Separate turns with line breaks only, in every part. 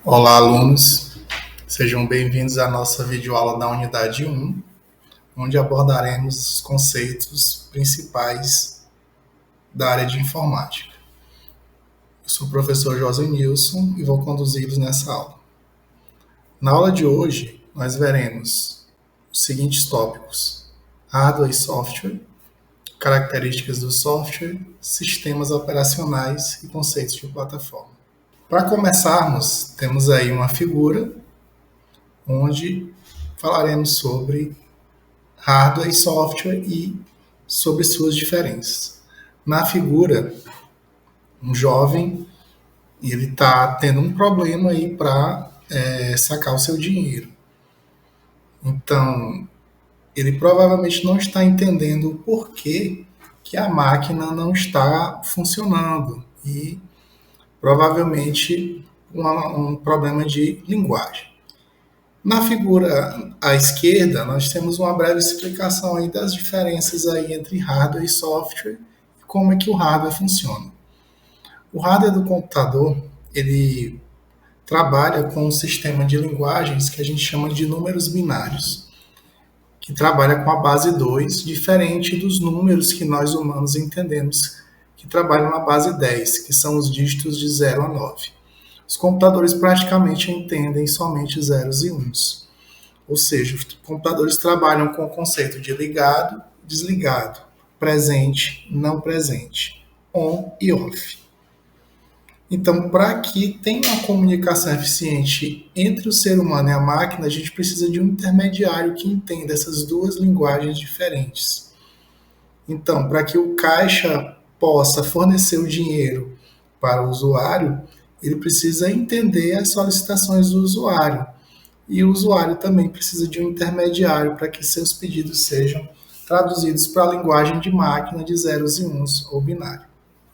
Olá, alunos. Sejam bem-vindos à nossa videoaula da Unidade 1, onde abordaremos os conceitos principais da área de informática. Eu sou o professor José Nilson e vou conduzi-los nessa aula. Na aula de hoje, nós veremos os seguintes tópicos: hardware e software, características do software, sistemas operacionais e conceitos de plataforma. Para começarmos, temos aí uma figura onde falaremos sobre hardware e software e sobre suas diferenças. Na figura, um jovem, ele está tendo um problema aí para sacar o seu dinheiro. Então, ele provavelmente não está entendendo o porquê que a máquina não está funcionando e provavelmente um problema de linguagem. Na figura à esquerda, nós temos uma breve explicação aí das diferenças aí entre hardware e software e como é que o hardware funciona. O hardware do computador, ele trabalha com um sistema de linguagens que a gente chama de números binários, que trabalha com a base 2, diferente dos números que nós humanos entendemos, que trabalham na base 10, que são os dígitos de 0 a 9. Os computadores praticamente entendem somente zeros e uns. Ou seja, os computadores trabalham com o conceito de ligado, desligado, presente, não presente, on e off. Então, para que tenha uma comunicação eficiente entre o ser humano e a máquina, a gente precisa de um intermediário que entenda essas duas linguagens diferentes. Então, para que o caixa possa fornecer o dinheiro para o usuário, ele precisa entender as solicitações do usuário. E o usuário também precisa de um intermediário para que seus pedidos sejam traduzidos para a linguagem de máquina de zeros e uns ou binário.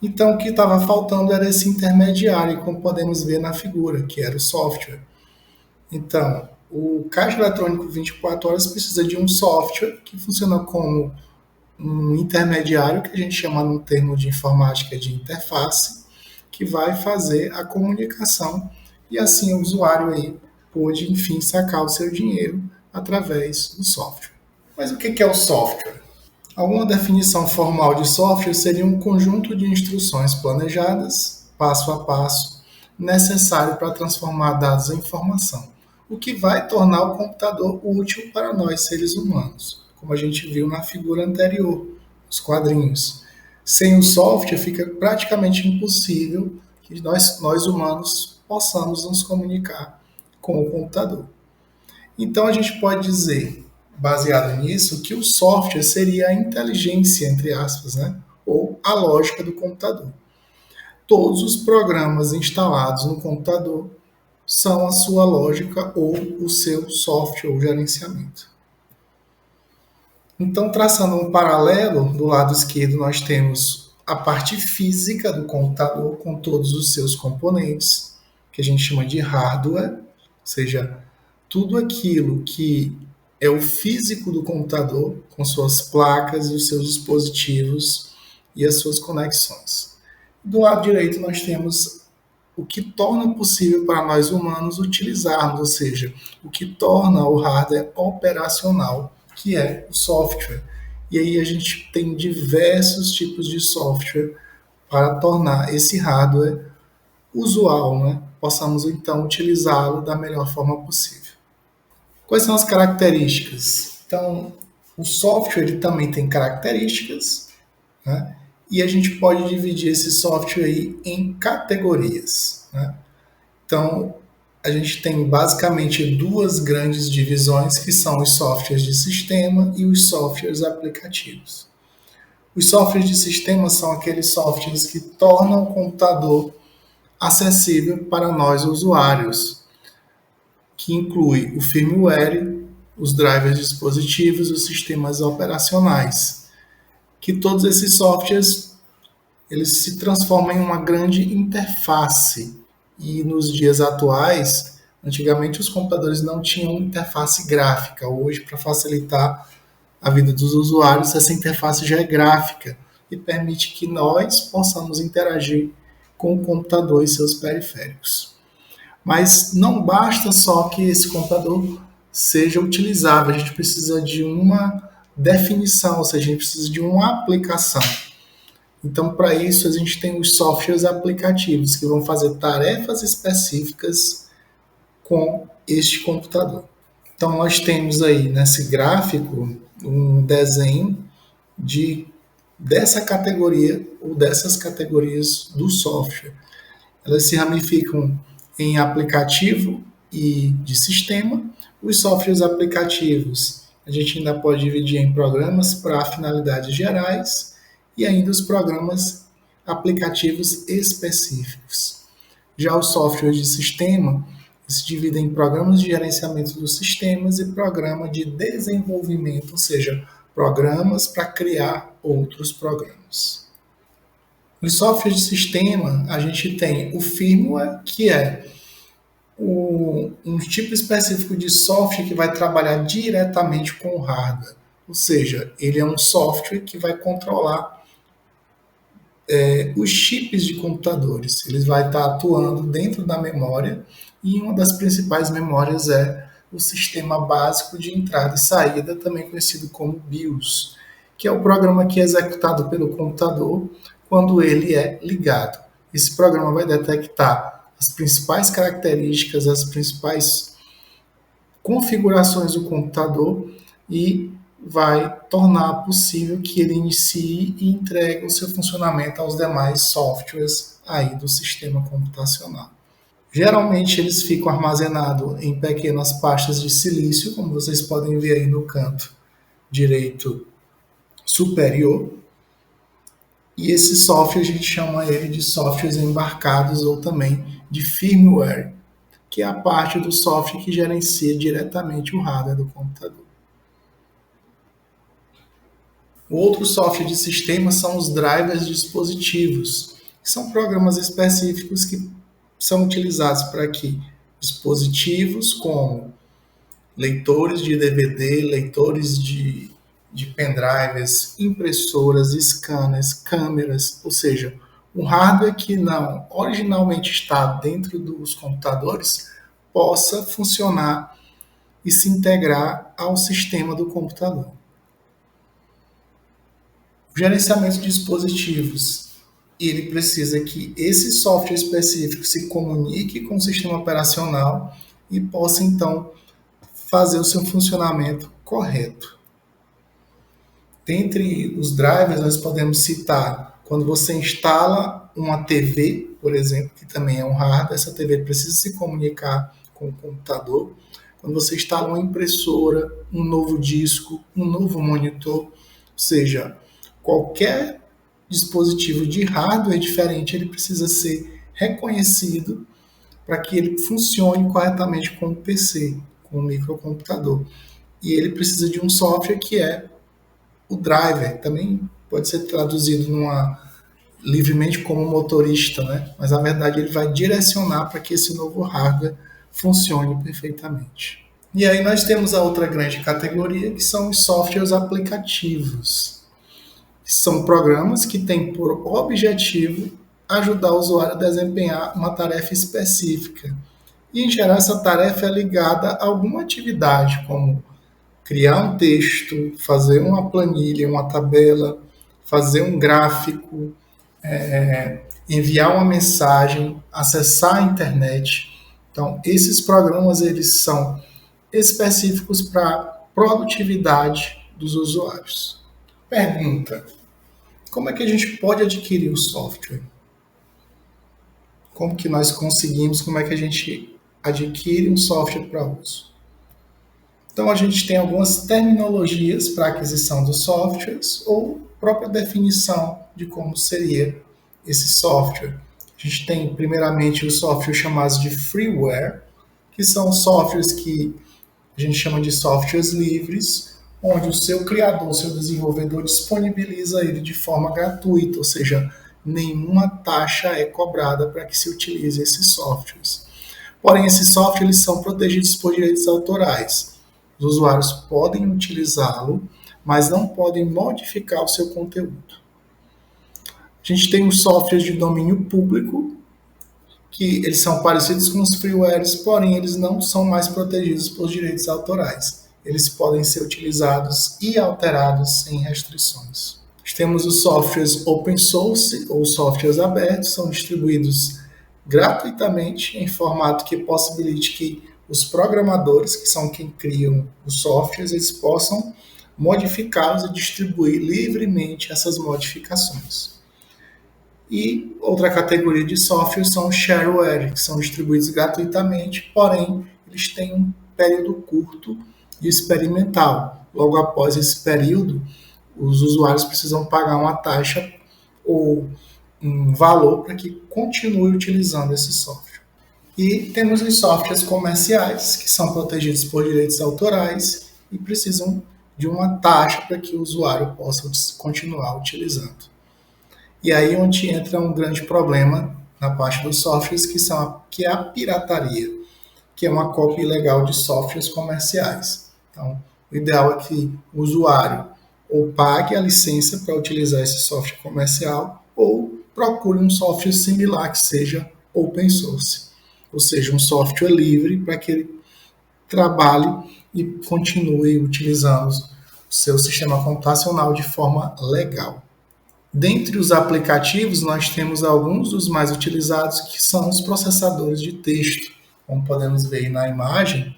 Então, o que estava faltando era esse intermediário, como podemos ver na figura, que era o software. Então, o caixa eletrônico 24 horas precisa de um software que funciona como um intermediário, que a gente chama no termo de informática de interface, que vai fazer a comunicação e assim o usuário aí pôde, enfim, sacar o seu dinheiro através do software. Mas o que é o software? Alguma definição formal de software seria um conjunto de instruções planejadas, passo a passo, necessário para transformar dados em informação, o que vai tornar o computador útil para nós seres humanos, como a gente viu na figura anterior, os quadrinhos. Sem o software fica praticamente impossível que nós humanos possamos nos comunicar com o computador. Então a gente pode dizer, baseado nisso, que o software seria a inteligência, entre aspas, né? Ou a lógica do computador. Todos os programas instalados no computador são a sua lógica ou o seu software ou gerenciamento. Então, traçando um paralelo, do lado esquerdo nós temos a parte física do computador com todos os seus componentes, que a gente chama de hardware, ou seja, tudo aquilo que é o físico do computador, com suas placas e os seus dispositivos e as suas conexões. Do lado direito nós temos o que torna possível para nós humanos utilizarmos, ou seja, o que torna o hardware operacional, que é o software. E aí a gente tem diversos tipos de software para tornar esse hardware usual, né? Possamos então utilizá-lo da melhor forma possível. Quais são as características? Então, o software ele também tem características, né? E a gente pode dividir esse software aí em categorias, né? Então, a gente tem basicamente duas grandes divisões, que são os softwares de sistema e os softwares aplicativos. Os softwares de sistema são aqueles softwares que tornam o computador acessível para nós usuários, que inclui o firmware, os drivers dispositivos, os sistemas operacionais, que todos esses softwares eles se transformam em uma grande interface. E nos dias atuais, antigamente os computadores não tinham interface gráfica. Hoje, para facilitar a vida dos usuários, essa interface já é gráfica e permite que nós possamos interagir com o computador e seus periféricos. Mas não basta só que esse computador seja utilizável, a gente precisa de uma definição, ou seja, a gente precisa de uma aplicação. Então, para isso, a gente tem os softwares aplicativos que vão fazer tarefas específicas com este computador. Então, nós temos aí nesse gráfico um desenho de dessa categoria ou dessas categorias do software. Elas se ramificam em aplicativo e de sistema. Os softwares aplicativos a gente ainda pode dividir em programas para finalidades gerais e ainda os programas aplicativos específicos. Já os softwares de sistema se dividem em programas de gerenciamento dos sistemas e programa de desenvolvimento, ou seja, programas para criar outros programas. Nos softwares de sistema, a gente tem o firmware, que é um tipo específico de software que vai trabalhar diretamente com o hardware. Ou seja, ele é um software que vai controlar os chips de computadores. Ele vai estar atuando dentro da memória e uma das principais memórias é o sistema básico de entrada e saída, também conhecido como BIOS, que é o programa que é executado pelo computador quando ele é ligado. Esse programa vai detectar as principais características, as principais configurações do computador e vai tornar possível que ele inicie e entregue o seu funcionamento aos demais softwares aí do sistema computacional. Geralmente eles ficam armazenados em pequenas pastas de silício, como vocês podem ver aí no canto direito superior. E esse software a gente chama ele de softwares embarcados ou também de firmware, que é a parte do software que gerencia diretamente o hardware do computador. O outro software de sistema são os drivers de dispositivos, que são programas específicos que são utilizados para que dispositivos como leitores de DVD, leitores de pendrives, impressoras, scanners, câmeras, ou seja, um hardware que não originalmente está dentro dos computadores possa funcionar e se integrar ao sistema do computador. O gerenciamento de dispositivos, ele precisa que esse software específico se comunique com o sistema operacional e possa então fazer o seu funcionamento correto. Dentre os drivers, nós podemos citar quando você instala uma TV, por exemplo, que também é um hardware, essa TV precisa se comunicar com o computador. Quando você instala uma impressora, um novo disco, um novo monitor, ou seja, qualquer dispositivo de hardware diferente, ele precisa ser reconhecido para que ele funcione corretamente com o PC, com o microcomputador. E ele precisa de um software que é o driver, também pode ser traduzido livremente como motorista, né? Mas na verdade ele vai direcionar para que esse novo hardware funcione perfeitamente. E aí nós temos a outra grande categoria, que são os softwares aplicativos. São programas que têm por objetivo ajudar o usuário a desempenhar uma tarefa específica. E, em geral, essa tarefa é ligada a alguma atividade, como criar um texto, fazer uma planilha, uma tabela, fazer um gráfico, enviar uma mensagem, acessar a internet. Então, esses programas eles são específicos para produtividade dos usuários. Pergunta: como é que a gente pode adquirir o software? Como que nós conseguimos, como é que a gente adquire um software para uso? Então, a gente tem algumas terminologias para aquisição dos softwares ou própria definição de como seria esse software. A gente tem, primeiramente, os softwares chamados de freeware, que são softwares que a gente chama de softwares livres, onde o seu criador, o seu desenvolvedor disponibiliza ele de forma gratuita, ou seja, nenhuma taxa é cobrada para que se utilize esses softwares. Porém, esses softwares eles são protegidos por direitos autorais. Os usuários podem utilizá-lo, mas não podem modificar o seu conteúdo. A gente tem os softwares de domínio público, que eles são parecidos com os freewares, porém eles não são mais protegidos por direitos autorais. Eles podem ser utilizados e alterados sem restrições. Temos os softwares open source ou softwares abertos, são distribuídos gratuitamente em formato que possibilite que os programadores, que são quem criam os softwares, eles possam modificá-los e distribuir livremente essas modificações. E outra categoria de software são os shareware, que são distribuídos gratuitamente, porém eles têm um período curto e experimental. Logo após esse período, os usuários precisam pagar uma taxa ou um valor para que continue utilizando esse software. E temos os softwares comerciais, que são protegidos por direitos autorais e precisam de uma taxa para que o usuário possa continuar utilizando. E aí onde entra um grande problema na parte dos softwares, que é a pirataria, que é uma cópia ilegal de softwares comerciais. Então, o ideal é que o usuário ou pague a licença para utilizar esse software comercial ou procure um software similar que seja open source, ou seja, um software livre para que ele trabalhe e continue utilizando o seu sistema computacional de forma legal. Dentre os aplicativos, nós temos alguns dos mais utilizados, que são os processadores de texto. Como podemos ver na imagem,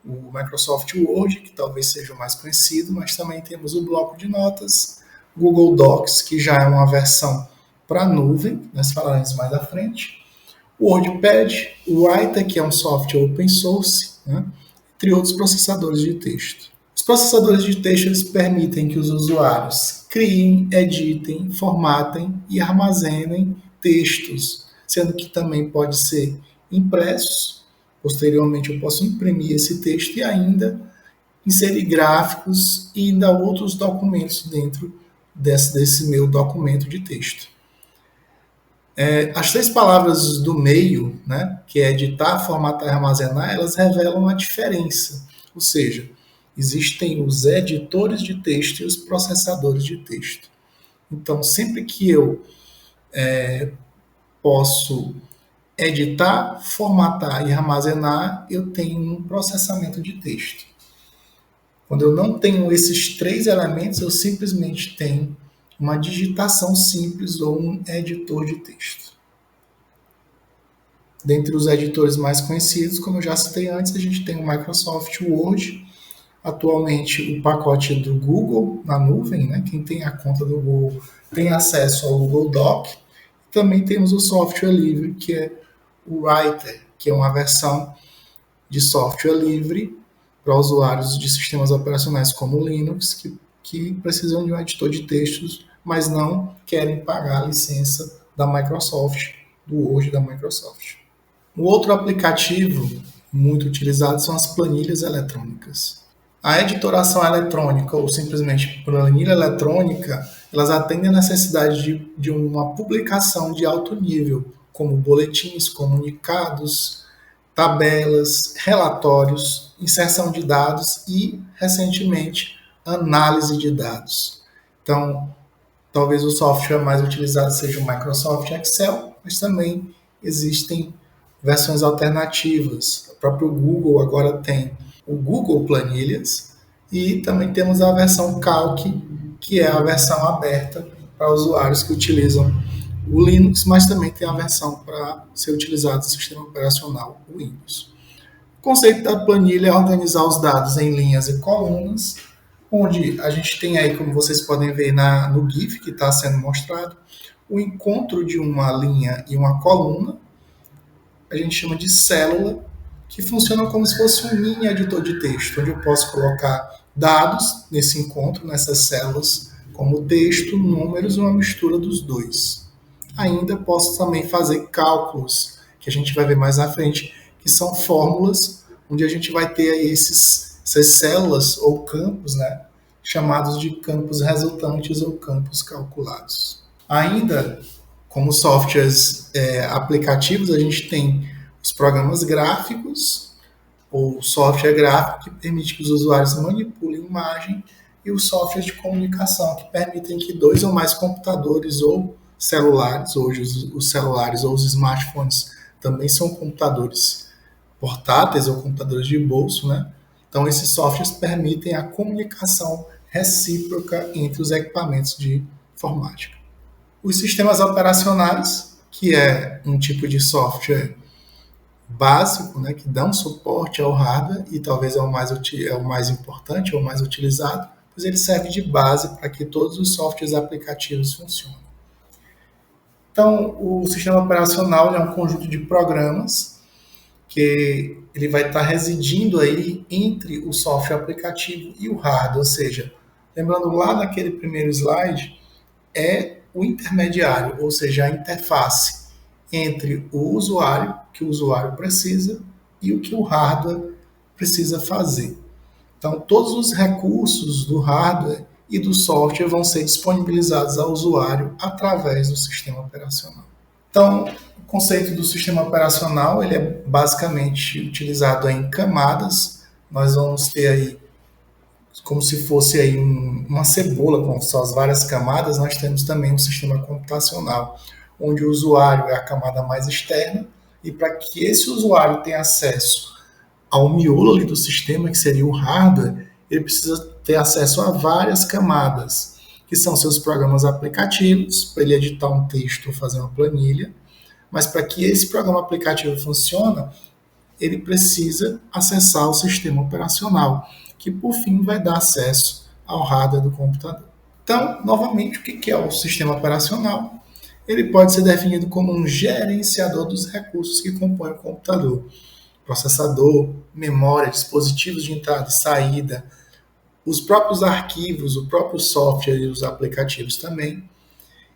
o Microsoft Word, que talvez seja o mais conhecido, mas também temos o bloco de notas, Google Docs, que já é uma versão para nuvem, nós falaremos mais à frente, o WordPad, o Writer, que é um software open source, né? Entre outros processadores de texto. Os processadores de texto eles permitem que os usuários criem, editem, formatem e armazenem textos, sendo que também pode ser impressos. Posteriormente eu posso imprimir esse texto e ainda inserir gráficos e ainda outros documentos dentro desse meu documento de texto. As 3 palavras do meio, né, que é editar, formatar e armazenar, elas revelam a diferença. Ou seja, existem os editores de texto e os processadores de texto. Então, sempre que eu posso editar, formatar e armazenar, eu tenho um processamento de texto. Quando eu não tenho esses 3 elementos, eu simplesmente tenho uma digitação simples ou um editor de texto. Dentre os editores mais conhecidos, como eu já citei antes, a gente tem o Microsoft Word, atualmente o pacote do Google na nuvem, né? Quem tem a conta do Google tem acesso ao Google Doc. Também temos o software livre, que é o Writer, que é uma versão de software livre para usuários de sistemas operacionais como Linux, que precisam de um editor de textos, mas não querem pagar a licença da Microsoft, do Word da Microsoft. O outro aplicativo muito utilizado são as planilhas eletrônicas. A editoração eletrônica, ou simplesmente planilha eletrônica, elas atendem a necessidade de uma publicação de alto nível, como boletins, comunicados, tabelas, relatórios, inserção de dados e, recentemente, análise de dados. Então, talvez o software mais utilizado seja o Microsoft Excel, mas também existem versões alternativas. O próprio Google agora tem o Google Planilhas e também temos a versão Calc, que é a versão aberta para usuários que utilizam o Linux, mas também tem a versão para ser utilizado no sistema operacional Windows. O conceito da planilha é organizar os dados em linhas e colunas, onde a gente tem aí, como vocês podem ver no GIF que está sendo mostrado, o encontro de uma linha e uma coluna, a gente chama de célula, que funciona como se fosse um mini editor de texto, onde eu posso colocar dados nesse encontro, nessas células, como texto, números, uma mistura dos dois. Ainda posso também fazer cálculos, que a gente vai ver mais à frente, que são fórmulas, onde a gente vai ter aí essas células ou campos, né, chamados de campos resultantes ou campos calculados. Ainda, como softwares aplicativos, a gente tem os programas gráficos, ou software gráfico, que permite que os usuários manipulem imagem, e os softwares de comunicação, que permitem que 2 ou mais computadores ou celulares, hoje os celulares ou os smartphones também são computadores portáteis ou computadores de bolso, né? Então, esses softwares permitem a comunicação recíproca entre os equipamentos de informática. Os sistemas operacionais, que é um tipo de software básico, né, que dão suporte ao hardware e talvez é o mais importante, é o mais utilizado, pois ele serve de base para que todos os softwares aplicativos funcionem. Então, o sistema operacional é um conjunto de programas que ele vai estar residindo aí entre o software aplicativo e o hardware, ou seja, lembrando lá naquele primeiro slide, é o intermediário, ou seja, a interface entre o usuário, que o usuário precisa, e o que o hardware precisa fazer. Então, todos os recursos do hardware e do software vão ser disponibilizados ao usuário através do sistema operacional. Então, o conceito do sistema operacional ele é basicamente utilizado em camadas. Nós vamos ter aí como se fosse aí uma cebola com suas várias camadas. Nós temos também um sistema computacional, onde o usuário é a camada mais externa, e para que esse usuário tenha acesso ao miolo ali do sistema, que seria o hardware, ele precisa ter acesso a várias camadas, que são seus programas aplicativos, para ele editar um texto ou fazer uma planilha. Mas para que esse programa aplicativo funcione, ele precisa acessar o sistema operacional, que por fim vai dar acesso ao hardware do computador. Então, novamente, o que é o sistema operacional? Ele pode ser definido como um gerenciador dos recursos que compõem o computador. Processador, memória, dispositivos de entrada e saída, os próprios arquivos, o próprio software e os aplicativos também.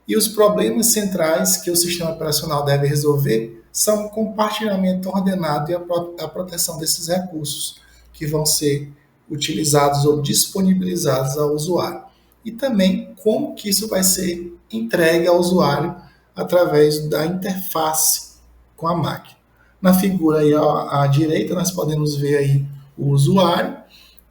E os problemas centrais que o sistema operacional deve resolver são o compartilhamento ordenado e a proteção desses recursos que vão ser utilizados ou disponibilizados ao usuário. E também como que isso vai ser entregue ao usuário através da interface com a máquina. Na figura aí à direita nós podemos ver aí o usuário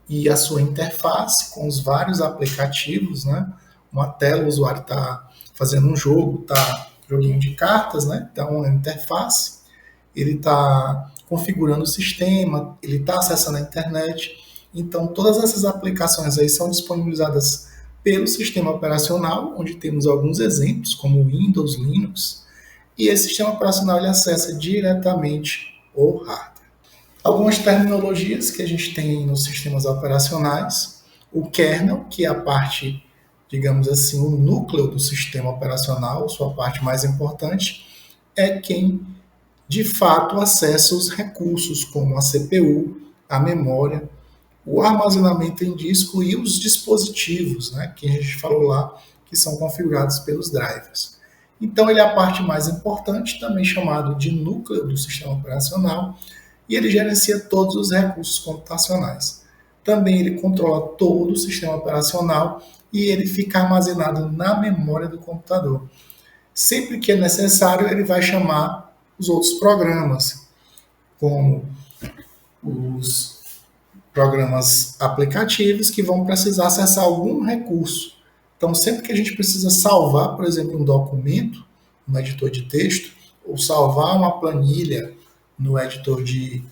e a sua interface com os vários aplicativos, né? Uma tela, o usuário está fazendo um jogo, tá joguinho de cartas, né? Então, a interface, ele está configurando o sistema, ele está acessando a internet. Então, todas essas aplicações aí são disponibilizadas pelo sistema operacional, onde temos alguns exemplos, como o Windows, Linux, e esse sistema operacional ele acessa diretamente o hardware. Algumas terminologias que a gente tem nos sistemas operacionais, o kernel, que é a parte, digamos assim, o núcleo do sistema operacional, sua parte mais importante, é quem de fato acessa os recursos, como a CPU, a memória, o armazenamento em disco e os dispositivos, né, que a gente falou lá, que são configurados pelos drivers. Então, ele é a parte mais importante, também chamado de núcleo do sistema operacional, e ele gerencia todos os recursos computacionais. Também ele controla todo o sistema operacional e ele fica armazenado na memória do computador. Sempre que é necessário, ele vai chamar os outros programas, como os programas aplicativos que vão precisar acessar algum recurso. Então, sempre que a gente precisa salvar, por exemplo, um documento no editor de texto, ou salvar uma planilha no editor de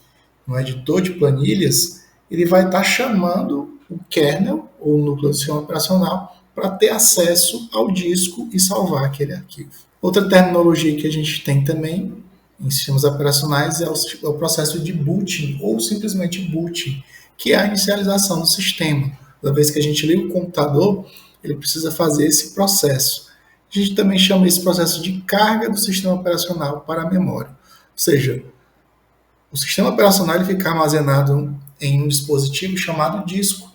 planilhas, ele vai estar chamando o kernel, ou o núcleo do sistema operacional, para ter acesso ao disco e salvar aquele arquivo. Outra terminologia que a gente tem também em sistemas operacionais é o processo de booting, ou simplesmente booting, que é a inicialização do sistema. Toda vez que a gente liga o computador, ele precisa fazer esse processo. A gente também chama esse processo de carga do sistema operacional para a memória. Ou seja, o sistema operacional ele fica armazenado em um dispositivo chamado disco.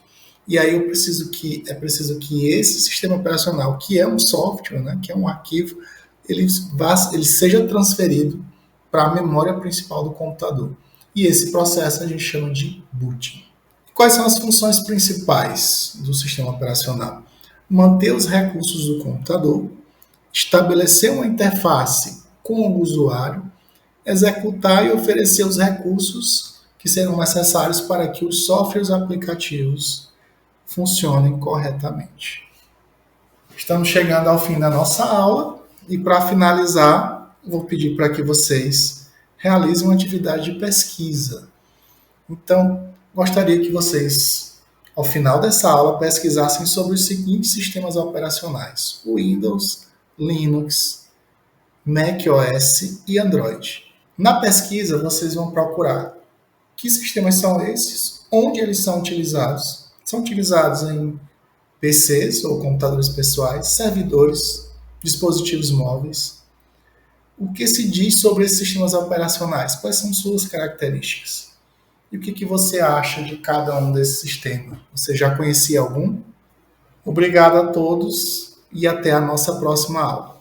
E aí é preciso que esse sistema operacional, que é um software, né, que é um arquivo, ele seja transferido para a memória principal do computador. E esse processo a gente chama de booting. Quais são as funções principais do sistema operacional? Manter os recursos do computador, estabelecer uma interface com o usuário, executar e oferecer os recursos que serão necessários para que os softwares aplicativos funcionem corretamente. Estamos chegando ao fim da nossa aula e para finalizar, vou pedir para que vocês realize uma atividade de pesquisa. Então, gostaria que vocês, ao final dessa aula, pesquisassem sobre os seguintes sistemas operacionais: Windows, Linux, macOS e Android. Na pesquisa, vocês vão procurar que sistemas são esses, onde eles são utilizados. São utilizados em PCs ou computadores pessoais, servidores, dispositivos móveis. O que se diz sobre esses sistemas operacionais? Quais são suas características? E o que você acha de cada um desses sistemas? Você já conhecia algum? Obrigado a todos e até a nossa próxima aula.